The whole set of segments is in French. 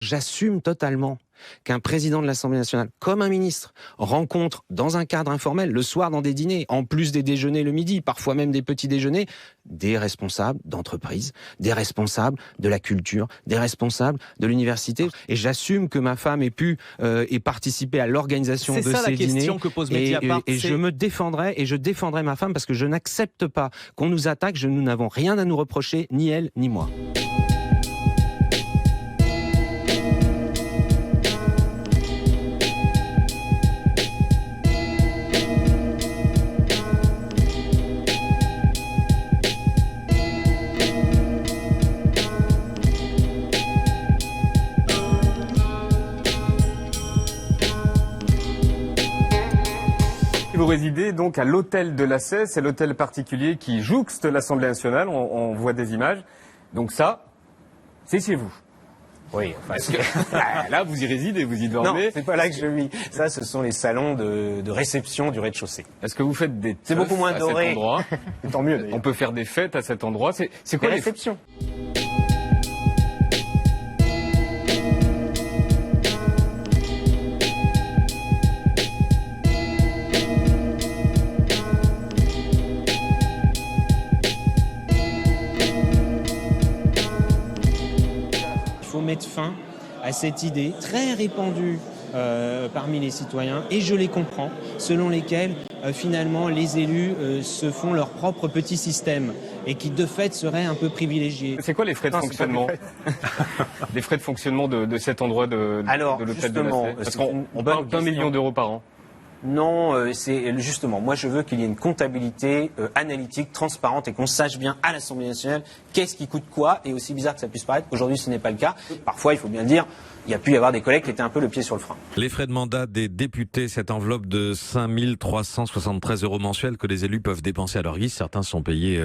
J'assume totalement qu'un président de l'Assemblée nationale, comme un ministre, rencontre dans un cadre informel, le soir dans des dîners, en plus des déjeuners le midi, parfois même des petits déjeuners, des responsables d'entreprise, des responsables de la culture, des responsables de l'université. Et j'assume que ma femme ait pu participer à l'organisation de ces dîners. C'est ça la question que pose Mediapart. Et je me défendrai, et je défendrai ma femme parce que je n'accepte pas qu'on nous attaque. Nous n'avons rien à nous reprocher, ni elle, ni moi. Vous résidez donc à l'hôtel de la Cèze, c'est l'hôtel particulier qui jouxte l'Assemblée nationale, on voit des images. Donc ça, c'est chez vous. Oui, enfin, là vous y résidez, vous y dormez. Non, c'est pas là que je vis. Ça, ce sont les salons de réception du rez-de-chaussée. Est-ce que vous faites des C'est beaucoup moins à doré. cet endroit? Tant mieux d'ailleurs. On peut faire des fêtes à cet endroit. C'est quoi Les les réceptions. Il faut mettre fin à cette idée très répandue parmi les citoyens, et je les comprends, selon lesquels finalement les élus se font leur propre petit système et qui de fait seraient un peu privilégiés. C'est quoi les frais de fonctionnement? Les frais de fonctionnement de cet endroit de l'hôtel de la Cèze? Parce qu'on parle d'1 million d'euros par an. Non, c'est justement, moi je veux qu'il y ait une comptabilité analytique, transparente, et qu'on sache bien à l'Assemblée nationale qu'est-ce qui coûte quoi, et aussi bizarre que ça puisse paraître, aujourd'hui ce n'est pas le cas. Parfois, il faut bien le dire, il y a pu y avoir des collègues qui étaient un peu le pied sur le frein. Les frais de mandat des députés, cette enveloppe de 5 373 € mensuels que les élus peuvent dépenser à leur guise. Certains sont payés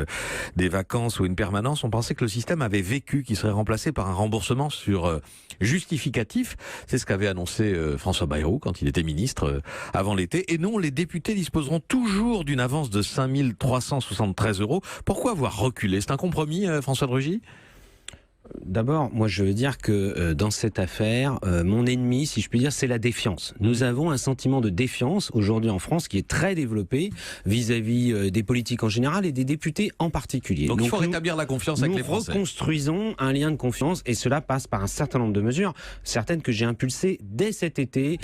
des vacances ou une permanence. On pensait que le système avait vécu, qu'il serait remplacé par un remboursement sur justificatif. C'est ce qu'avait annoncé François Bayrou quand il était ministre avant l'été. Et non, les députés disposeront toujours d'une avance de 5 373 €. Pourquoi avoir reculé? C'est un compromis, François de Rugy? D'abord, moi je veux dire que dans cette affaire, mon ennemi, si je puis dire, c'est la défiance. Nous avons un sentiment de défiance aujourd'hui en France qui est très développé vis-à-vis des politiques en général et des députés en particulier. Donc il faut rétablir la confiance avec les Français. Nous reconstruisons un lien de confiance, et cela passe par un certain nombre de mesures, certaines que j'ai impulsées dès cet été.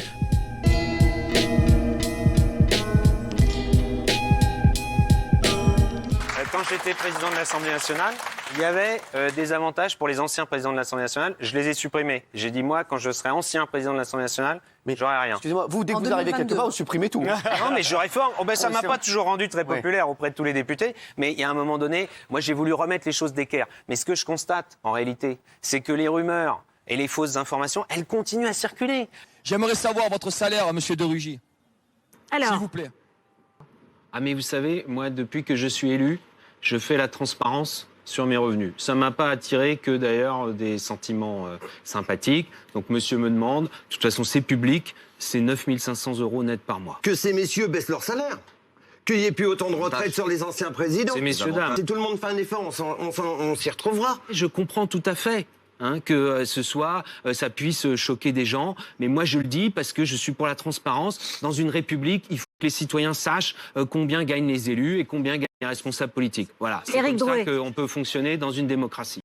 Quand j'étais président de l'Assemblée nationale, il y avait des avantages pour les anciens présidents de l'Assemblée nationale. Je les ai supprimés. J'ai dit, moi, quand je serai ancien président de l'Assemblée nationale, j'aurai rien. Excusez-moi, vous, dès que vous arrivez quelque part, vous supprimez tout. Non, mais je réforme. Oh, ben, ça ne m'a pas toujours rendu très populaire auprès de tous les députés. Mais il y a un moment donné, moi, j'ai voulu remettre les choses d'équerre. Mais ce que je constate, en réalité, c'est que les rumeurs et les fausses informations, elles continuent à circuler. J'aimerais savoir votre salaire, monsieur de Rugy. Alors, S'il vous plaît. Ah, mais vous savez, moi, depuis que je suis élu, je fais la transparence sur mes revenus. Ça ne m'a pas attiré que d'ailleurs des sentiments sympathiques. Donc monsieur me demande, de toute façon c'est public, c'est 9 500 € net par mois. Que ces messieurs baissent leur salaire, qu'il n'y ait plus autant de retraite sur les anciens présidents. Ces messieurs dames. Si tout le monde fait un effort, on s'y retrouvera. Je comprends tout à fait. Que ce soit, ça puisse choquer des gens. Mais moi, je le dis parce que je suis pour la transparence. Dans une république, il faut que les citoyens sachent combien gagnent les élus et combien gagnent les responsables politiques. Voilà, c'est comme ça qu'on peut fonctionner dans une démocratie.